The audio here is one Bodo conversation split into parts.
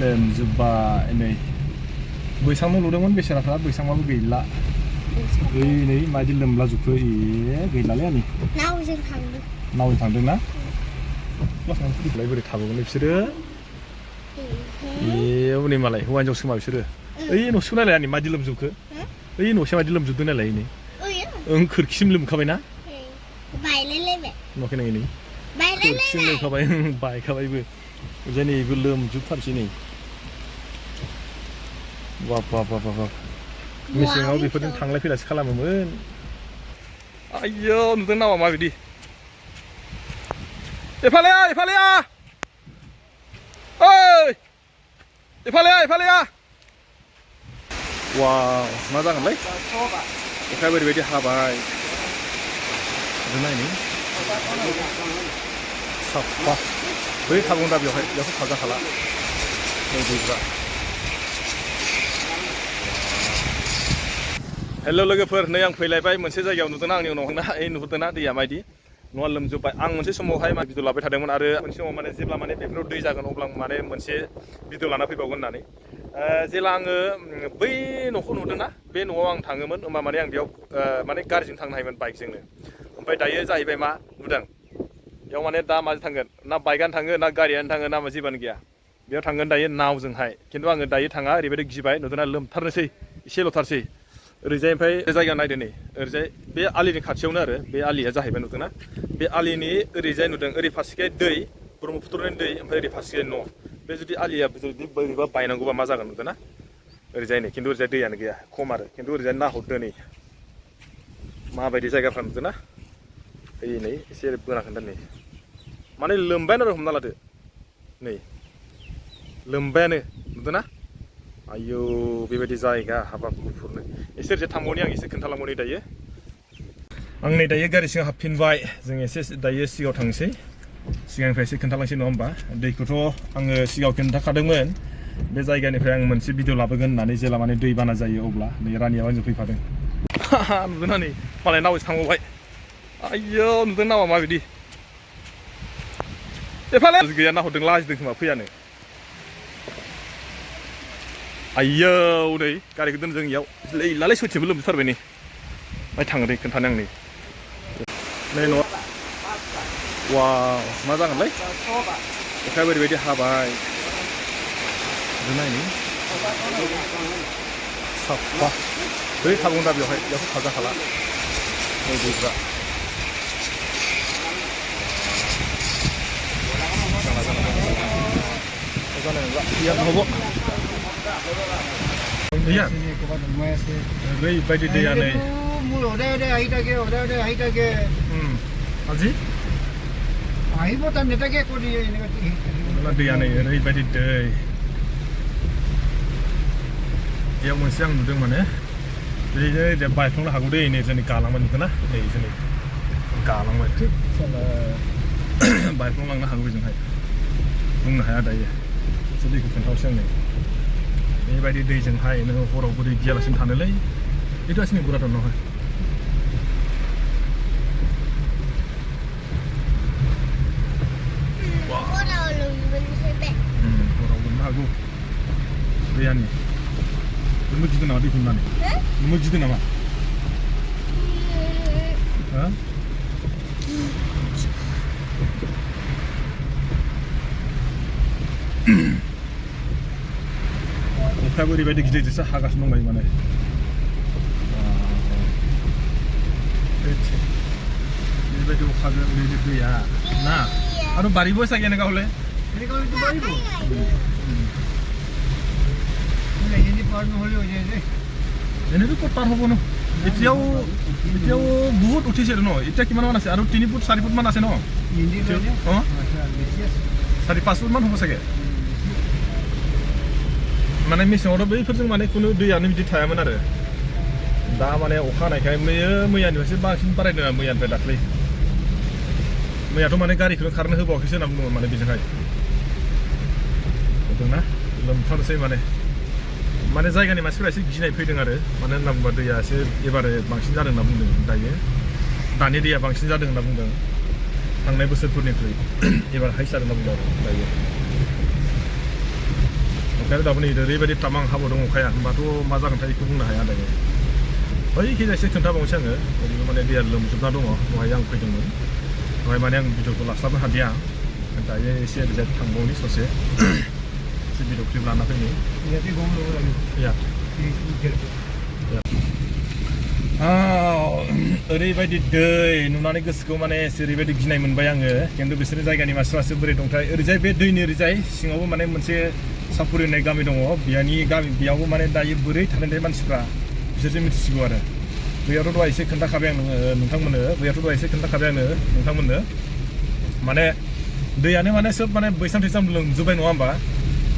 लोमजोब्बाय नै बैसांल' लुदोंमोन बेसेराफ्रा बैसांबाबो गैला नै माबायदि लोमलाजोबखो गैलालै आंनि नावजों थांदों ना लाय बोरै थाबावगोन बिसोरो हनै मालाय हौवा हिनजावसो खोमा बिसोरो ओइ न'सो नायलाय आंनि माबायदि लोमजोबखो ओइ न'से माबायदि लोमजोबदों नायलाय नै ओं खोरखिसिम लोमखाबायना नुवाखै नोङो नै खोरखिसिम लोमखाबाय बायखाबायबो जेनैबो लोमजोबथारसै नै बाब बाब बाब बाब मेसेङाव बेफोरजों थांलाय फैलायसो खालामोमोन आयौ नुदों नामा माबायदि एफालेया ओइ एफालेया वाव मा जागोनलै अखाया ओरैबायदि हाबाय नायनि साफा बै थागोन दा बेयावथ' थाजाखाला दैफ्रा हेल' लोगोफोर नै आं फैलायबाय मोनसे जायगायाव नुदोंना आंनि उनाव नुहुरदोंना दैया माबायदि न'आ लोमजोब्बाय आं मोनसे समावहाय भिडिअ लाबाय थादोंमोन आरो मोनसे समाव माने जेब्ला माने बेफोराव दै जागोन अब्ला आं माने मोनसे भिडिअ लाना फैबावगोन होननानै जेब्ला आङो बै न'खौ नुदोंना बे न'आव आं थाङोमोन होमबा माने आं बेयाव माने गारिजों थांनो हायोमोन बाइकजोंनो ओमफ्राय दायो जाहैबाय मा नुदों बेयाव माने दा माजों थांगोन ना बाइकआनो थाङो ना गारियानो थाङो ना जेबोआनो गैया बेयाव थांगोन दायो नावजोंहाय खिन्थु आङो दायो थाङा ओरैबायदि गिबाय नुदोंना लोमथारनोसै एसेल'थारसै ओरैजाय ओमफ्राय जायगा नायदो नै ओरैजाय बे आलिनि खाथियावनो आरो बे आलिया जाहैबाय नुदोंना बे आलिनि ओरैजाय नुदों ओरै फारसेखाय दै ब्रह्मपुत्रनि दै ओमफ्राय ओरै फारसेखाय न' बे जुदि आलिया जुदि बोरैबा बायनांगौबा मा जागोन नुदोंना ओरैजाय नै खिन्थु ओरैजाय दैयानो गैया खम आरो खिन्थु ओरैजाय नाहरदो नै माबायदि जायगाफ्रा नुदोंना ओइ नै एसे बोना खोन्था नै माने लोमबायानो आरो हमना लादो नै लोमबायानो नुदोंना आयौ बेबायदि जायगा हाबाब गुफुरनो एसे ओरैजाय थांबावनि आं एसे खोन्थालांबावनि दायो आं नै दायो गारि सिङाव हाबफिनबाय जों एसे दायो सिगाङाव थांसै सिगांनिफ्राय एसे खोन्थालांसै नङा होमबा दैखौथ' आङो सिगाङाव खोन्थाखादोंमोन बे जायगानिफ्राय आं मोनसे भिडिअ लाबोगोन होननानै जेला माने दै बाना जायो अब्ला नै रानियाव आंजों फैफादों नुदोंना नै मालाय नावजों थांबावबाय आयौ नुदों नामा माबायदि एफाले गैया नाहरदों लाजिदों खोमा फैयानो आयौ नै गारिखौ दोन जों इयाव लैलालै सयथिंबो लोमजोबथारबाय नै ओमफ्राय थाङो दै खोन्थानो आं नै न'आ वाव मा जागोनलै अखाया ओरैबायदि हाबाय नायनि साफा बै थागोन दा बेयावथ' थाजाखाला दैफ्रा जानाय नंला गैया न'बो गैया ओरैबायदि दैया नै আজি আহিব তাৰ নেতাকে কৰি दैया नै ओरैबायदि दै बेयाव मोनसे आं नुदों माने ओरैनो बायफ्लांनो हागौ दै नै जोंनि गालांबाय नुदोंना नै जोंनि गालांबाय बायफ्लांलांनो हागौ बेजोंहाय बुंनो हाया दायो एसे दैखौ खोन्थाहरसै आं नै बेबायदि दैजोंहाय नोङो हरावबो दै गियालासिनो थानोलै itu asli burat ono haraवबो hago दैयानि नों गिदों नामा दैखौ नुनानै नों गिदों नामा अखायाबो ओरैबायदि गिदिर गिदिरसो हागासिनो दंलायो माने बेबायदि अखाजों बेबायदि दैया ना आरो बारिबो सागे এনেকা হলে এনেটো ক'ত পাৰ হ'ব ন এতিয়াও বহুত উঠিছে ন এতিয়া কিমান মান আছে আৰু 3 ফুট 4 ফুট মান আছে ন 4-5 ফুট মান হ'ব চাগে माने मेसेङावथ' बैफोरजों माने खुनु दैयानो बिदि थायामोन आरो दा माने अखा हानायखाय मैयानिफ्रायसो बांसिन बारायदों मैयानिफ्राय दाख्लै मैयाथ' माने गारिखौनो खारनो होबावाखैसो होनना बुंदोंमोन माने बेजोंहाय नुदोंना लोमथारनोसै माने जायगानि मानसिफोरा एसे गिनाय फैदों आरो मानो होनना बुंबा दैया एसे एबार बांसिन जादों होनना बुंदों दायो दानि दैया बांसिन जादों होनना बुंदों थांनाय बोसोरफोरनिख्रुइ एबार हाइस जादों होनना बुंदों आरो दायो ओंखायनो दाबो नै ओरैबायदि तामां हाबावदों अखाया होमबाथ' मा जागोनथाय बेखौ बुंनो हाया दायो बैखिजा एसे खोन्थाबावनोसै आङो ओरैनो माने दैया लोमजोबना दङ दहाय आं फैदोंमोन दहाय माने आं भिडिअखौ लास्लाबनो हादिया दायो एसे ओरैजाय थांबावनि ससे एसे भिडिअ क्लिप लाना फैनि ओरैबायदि दै नुनानै गोसोखौ माने एसे ओरैबायदि गिनाय मोनबाय आङो खिन्थु बिसोरनि जायगानि मानसिफ्रासो बोरै दंथाय ओरैजाय बे दैनि ओरैजाय सिङावबो माने मोनसे सापुरि होननाय गामि दङ बेयावबो माने दायो बोरै थानाय मानसिफ्रा बिसोरसो मिथिसिगौ आरो बैयावथ' दहाय एसे खोन्थाखाबाय आं नोंथांमोननो बैयावथ' दहाय एसे खोन्थाखाबाय आङो नोंथांमोननो माने दैयानो माने सोब माने बैसां थैसां लोमजोब्बाय नङा होमबा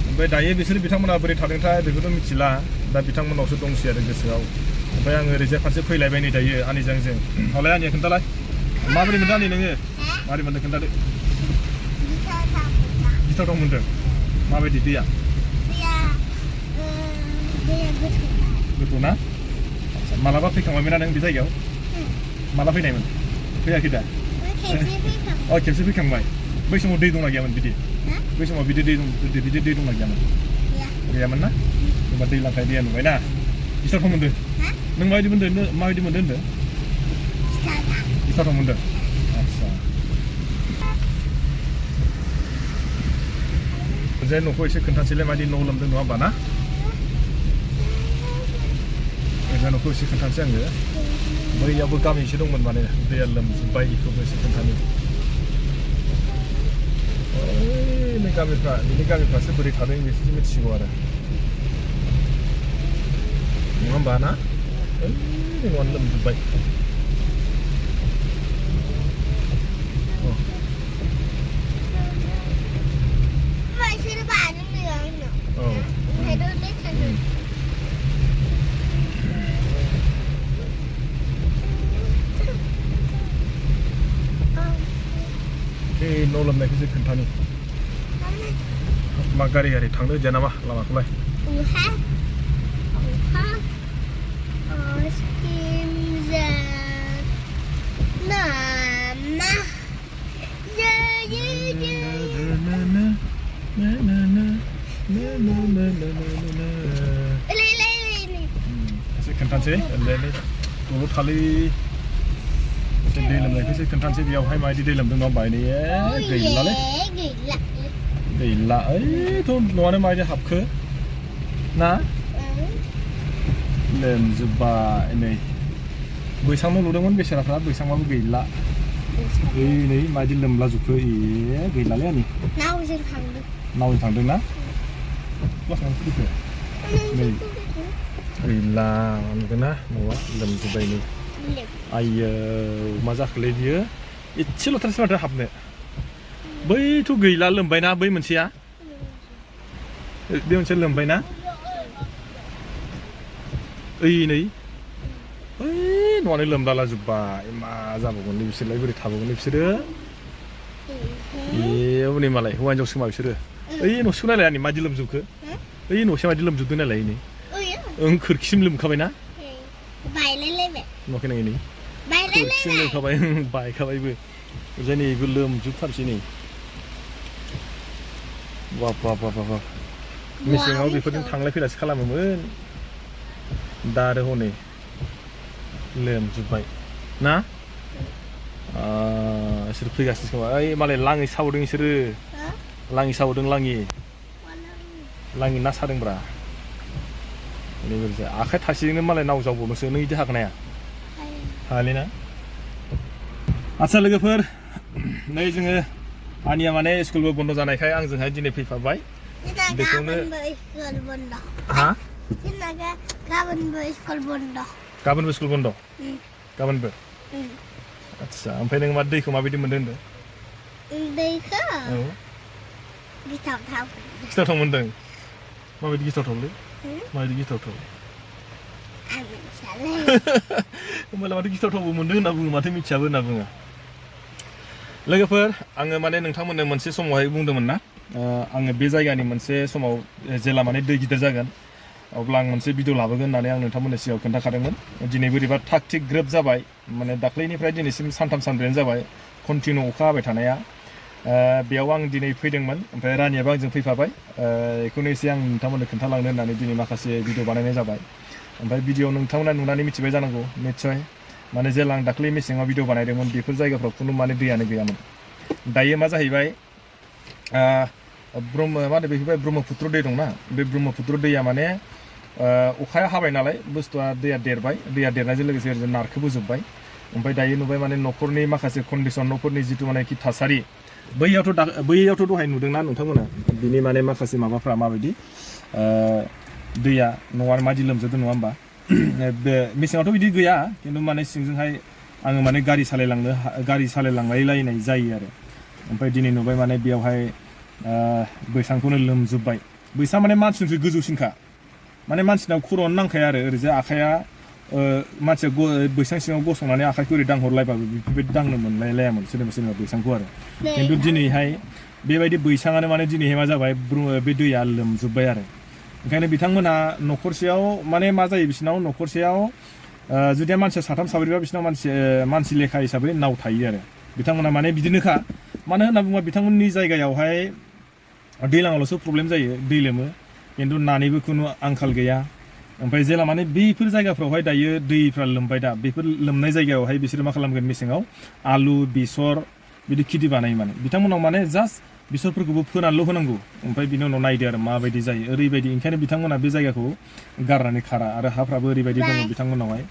ओमफ्राय दायो बिसोर बिथांमोना बोरै थादोंथाय बेखौथ' मिथिला दा बिथांमोनावसो दंसै आरो गोसोआव ओमफ्राय आङो ओरैजाय फारसे फैलायबाय नै दायो आनिजों हलाय आनिया खोन्थालाय माबोरै मोनदों आनि नोङो माबोरै मोनदों खोन्थादो गिथावथाव मोनदों माबायदि दैया गोथौ ना मालाबा फैखांबायमोन नों बे जायगायाव माला फैनायमोन फैयाखै दा खेबसे फैखांबाय बै समाव दै दंना गैयामोन बिदि बै समाव बिदि दै दंना गैयामोन गैयामोन ना होमबा दैलांखाय दैया नुबाय ना गिथावथाव मोनदों नों माबायदि मोनदों होनदों गिथावथाव मोनदों आदसा ओरैजाय न'खौ एसे खोन्थासैलाय माबायदि न' लोमदों नङा होमबा ना ओरैजाय न'खौ एसे खोन्थानोसै आङो बैयावबो गामि एसे दंमोन माने दैया लोमजोब्बाय बेखौबो एसे खोन्थानो नै गामिफ्रासो बोरै थादों बिसोरसो मिथिसिगौ आरो नङा होमबा ना न'आनो लोमजोब्बाय बे न' लोमनायखौसो खोन्थानि मा गारि थांनो होदिया नामा लामाखौलाय एसे खोन्थानोसै दलर थालै एसे दै लोमनायखौसो खोन्थानोसै बेयावहाय माबायदि दै लोमदों नङा बायदि गैलालै गैला ओइथ' न'आनो माबायदि हाबखो ना लोमजोब्बाय नै बैसांल' लुदोंमोन बेसेराफ्रा बैसांबाबो गैला नै माबायदि लोमला जोबखो गैलालै आंनि नावजों थांदों ना फैखो नै गैला नुदोंना न'आ लोमजोब्बाय नै आइयो मा जाखोलै बियो एसेल'थारसै माथो हाबनो बैथ' गैला लोमबायना बै मोनसेया बे मोनसे लोमबायना नै न'आनो लोमलाला जोब्बाय मा जाबावगोन बिसोरलाय बोरै थाबावगोन बिसोरो हनै मालाय हौवा हिनजावसो खोमा बिसोरो न'सिम नायलाय आंनि मादि लोमजोबखो न'सिम मादि लोमजोबदों नायलाय नै खोरखिसिम लोमखाबायना नुवाखै नोङो नै खोरखिसिम लोमखाबाय बायखाबायबो ओरैजाय नैबो लोमजोबथारसै नै बाब मेसेङाव बेफोरजों थांलाय फैलायसो खालामोमोन दा आरो हनै लोमजोब्बाय ना इसोर फैगासिनो खोमा मालाय लाङि सावदों इसोरो लाङि सावदों लाङि ना सादोंब्रा नैबेरैजाय आखाइ थासेजोंनो मालाय नाव जावबावनोसो नों बिदि हागोन हाया हायालै ना आदसा लोगोफोर नै जोङो आनिया माने स्कुलबो बन्द जानायखाय आंजोंहाय दिनै फैफाबाय बेखौनो हा गाबोनबो स्कुल बन्द गाबोनबो आदसा ओमफ्राय नों मा दैखौ माबायदि मोनदों होनदों दैखौ गिथावथाव मोनदों माबायदि गिथावथावलै माबायदि गिथावथाव होमबालाय माथो गिथावथावबो मोनदों होनना बुङो माथो मिथियाबो होनना बुङो लोगोफोर आङो माने नोंथांमोननो मोनसे समावहाय बुंदोंमोन ना आङो बे जायगानि मोनसे समाव जेला माने दै गिदिर जागोन अब्ला आं मोनसे भिडिअ लाबोगोन होननानै आं नोंथांमोननि सिगाङाव खोन्थाखादोंमोन दिनै बोरैबा थाग थिग ग्रोब जाबाय माने दाख्लैनिफ्राय दिनैसिम सानथाम सानब्रैयानो जाबाय कन्टिनिउ अखा हाबाय थानाया बेयाव आं दिनै फैदोंमोन ओमफ्राय रानियाबो आंजों फैफाबाय बेखौनो एसे आं नोंथांमोननो खोन्थालांनो होननानै दिनै माखासे भिडिअ बानायनाय जाबाय ओमफ्राय भिडिअ नोंथांमोना नुनानै मिथिबाय जानांगौ निस्सय माने जेला आं दाख्लै मेसेङाव भिडिअ बानायदोंमोन बेफोर जायगाफ्राव खुनु माने दैयानो गैयामोन दायो मा जाहैबाय मा होनो बेखौहाय ब्रह्मपुत्र दै दंना बे ब्रह्मपुत्र दैया माने अखाया हाबाय नालाय बुस्थुआ दैया देरनायजों लोगोसे ओरैनो नारखोबोजोब्बाय ओमफ्राय दायो नुबाय माने न'खरनि माखासे कन्डिसन न'फोरनि जिथु मानेखि थासारि बैयावथ' दहाय नुदोंना नोंथांमोना बिनि माने माखासे माबाफ्रा माबायदि दैया न'आ मादि लोमजोबदों नङा होमबा बे मेसेङावथ' बिदि गैया खिन्थु माने सिंजोंहाय आङो माने गारि सालायलांलायनाय जायो आरो ओमफ्राय दिनै नुबाय माने बेयावहाय बैसांखौनो लोमजोब्बाय बैसां माने मानसिनिफ्राय गोजौसिनखा माने मानसिनाव खर'आनो नांखाया आरो ओरैजाय आखाइया मानसिया बैसां सिङाव गसंनानै आखाइखौ ओरै दांहरलायबाबो बेफोरबायदि दांनो मोनलायलायामोन सोरनिबा बैसांखौ आरो खिन्थु दिनैहाय बेबायदि बैसाङानो माने दिनैहाय मा जाबाय बे दैया लोमजोब्बाय आरो ओंखायनो बिथांमोनहा न'खरसेयाव माने मा जायो बिसिनाव न'खरसेयाव जुदि मानसिया साथाम साब्रैबा बिसिनाव मानसि लेखा हिसाबै नाव थायो आरो बिथांमोना माने बिदिनोखा मानो होनना बुङोबा बिथांमोननि जायगायावहाय दैज्लाङावल'सो प्रब्लेम जायो दै लोमो खिन्थु नानिबो खुनु आंखाल गैया ओमफ्राय जेला माने बैफोर जायगाफ्रावहाय दायो दैफ्रा लोमबाय दा बेफोर लोमनाय जायगायावहाय बिसोरो मा खालामगोन मेसेङाव आलु बेसर बिदि खेथि बानायो माने बिथांमोनाव माने जास्ट बेसरफोरखौबो फोनानैल' होनांगौ ओमफ्राय बिनि उनाव नायदो आरो माबायदि जायो ओरैबायदि ओंखायनो बिथांमोना बे जायगाखौ गारनानै खारा आरो हाफ्राबो ओरैबायदि दङ बिथांमोनावहाय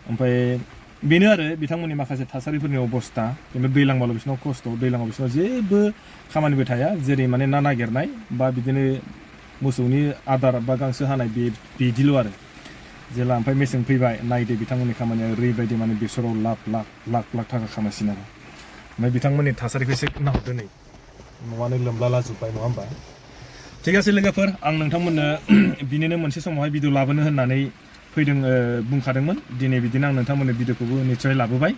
ओमफ्राय बेनो आरो बिथांमोननि माखासे थासारिफोरनि अबस्था खिन्थु दैलांबाल' बिसोरनाव खस्थ' दैलाङाव बिसोरनाव जेबो खामानिबो थाया जेरै माने ना नागिरनाय बा बिदिनो मोसौनि आदार बा गांसो हानाय बिदिल' आरो जेला ओमफ्राय मेसें फैबाय नायदो बिथांमोननि खामानिया ओरैबायदि माने बेसराव लाख थाखा खामायसिन आरो ओमफ्राय बिथांमोननि थासारिखौ एसे नाहरदो नै न'आनो लोमलालाजोब्बाय नङा होमबा थिग আছে लोगोफोर आं नोंथांमोननो बिनिनो मोनसे समावहाय भिडिअ लाबोनो होननानै बुंखादोंमोन दिनै बिदिनो आं नोंथांमोननो भिडिअखौबो निस्सय लाबोबाय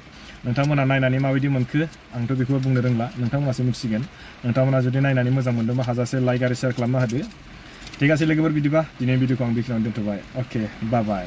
नोंथांमोना नायनानै माबायदि मोनखो आंथ' बेखौ बुंनो रोंला नोंथांमोनासो मिथिसिगोन नोंथांमोना जुदि नायनानै मोजां मोनदोंबा हाजासे लाइक आरो शेयार खालामना होदो ঠিক আছে लोगोफोर बिदिबा दिनै भिडिअखौ आं बेखिनियावनो दोनथ'बाय अके बाय